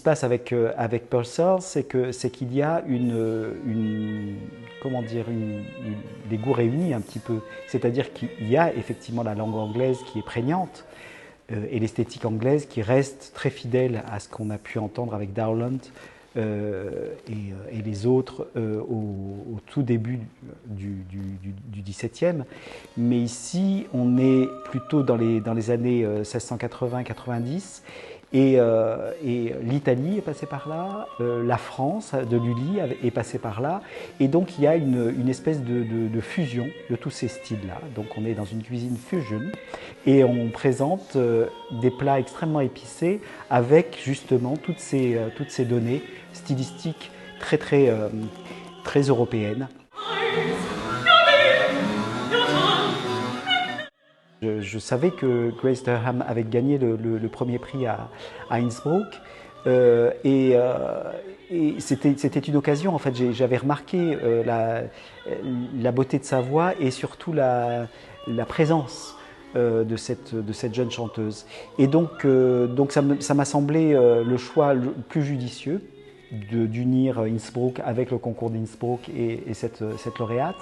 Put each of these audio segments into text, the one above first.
passe avec Purcell, c'est qu'il y a comment dire, des goûts réunis un petit peu. C'est-à-dire qu'il y a effectivement la langue anglaise qui est prégnante et l'esthétique anglaise qui reste très fidèle à ce qu'on a pu entendre avec Dowland et les autres au tout début du XVIIe. Mais ici, on est plutôt dans les années 1680-90. Et l'Italie est passée par là, la France de Lully est passée par là, et donc il y a une espèce de fusion de tous ces styles-là. Donc on est dans une cuisine fusion, et on présente des plats extrêmement épicés avec justement toutes ces données stylistiques très européennes. Je savais que Grace Durham avait gagné le premier prix à Innsbruck et c'était une occasion. En fait, j'avais remarqué la beauté de sa voix et surtout la présence de cette jeune chanteuse. Et donc ça m'a semblé le choix le plus judicieux d'unir Innsbruck avec le concours d'Innsbruck et cette lauréate,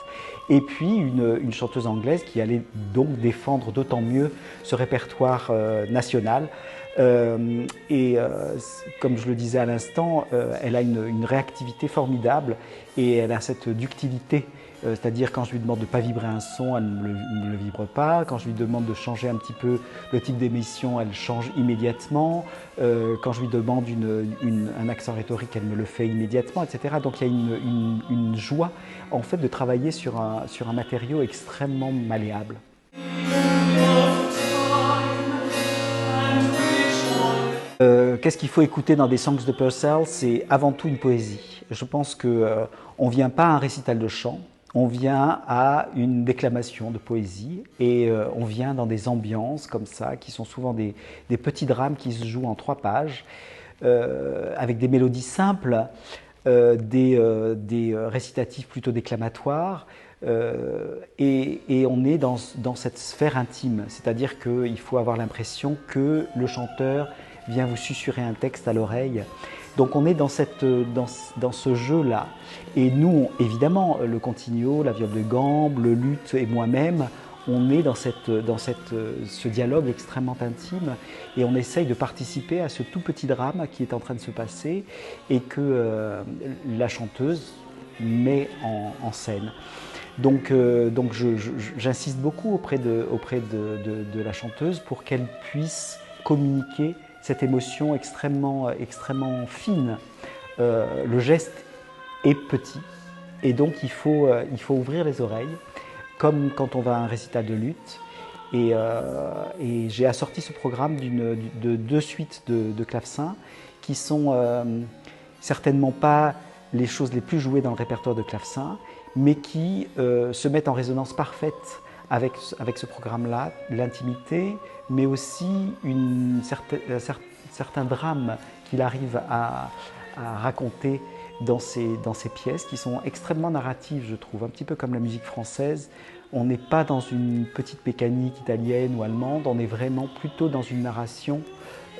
et puis une chanteuse anglaise qui allait donc défendre d'autant mieux ce répertoire national. Comme je le disais à l'instant, elle a une réactivité formidable et elle a cette ductilité. C'est-à-dire quand je lui demande de ne pas vibrer un son, elle ne le vibre pas. Quand je lui demande de changer un petit peu le type d'émission, elle change immédiatement. Quand je lui demande un accent rhétorique, elle me le fait immédiatement, etc. Donc il y a une joie en fait de travailler sur un matériau extrêmement malléable. Qu'est-ce qu'il faut écouter dans des songs de Purcell? C'est avant tout une poésie. Je pense qu'on ne vient pas à un récital de chant, on vient à une déclamation de poésie et on vient dans des ambiances comme ça, qui sont souvent des petits drames qui se jouent en 3 pages, avec des mélodies simples, des récitatifs plutôt déclamatoires, et on est dans cette sphère intime, c'est-à-dire qu'il faut avoir l'impression que le chanteur vient vous susurrer un texte à l'oreille. Donc on est dans ce jeu-là. Et nous, évidemment, le continuo, la viole de gambe, le luth et moi-même, on est dans ce dialogue extrêmement intime et on essaye de participer à ce tout petit drame qui est en train de se passer et que la chanteuse met en scène. Donc j'insiste beaucoup auprès de la chanteuse pour qu'elle puisse communiquer cette émotion extrêmement fine. Le geste est petit et donc il faut ouvrir les oreilles, comme quand on va à un récital de luth. Et j'ai assorti ce programme de 2 suites de clavecin qui sont certainement pas les choses les plus jouées dans le répertoire de clavecin, mais qui se mettent en résonance parfaite avec ce programme-là, l'intimité, mais aussi un certain drame qu'il arrive à raconter dans ces pièces qui sont extrêmement narratives, je trouve, un petit peu comme la musique française. On n'est pas dans une petite mécanique italienne ou allemande, on est vraiment plutôt dans une narration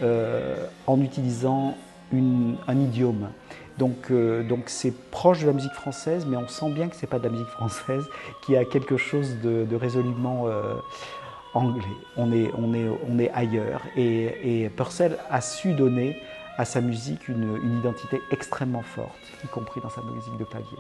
en utilisant un idiome. Donc c'est proche de la musique française, mais on sent bien que ce n'est pas de la musique française, qui a quelque chose de résolument anglais. On est ailleurs. Et Purcell a su donner à sa musique une identité extrêmement forte, y compris dans sa musique de clavier.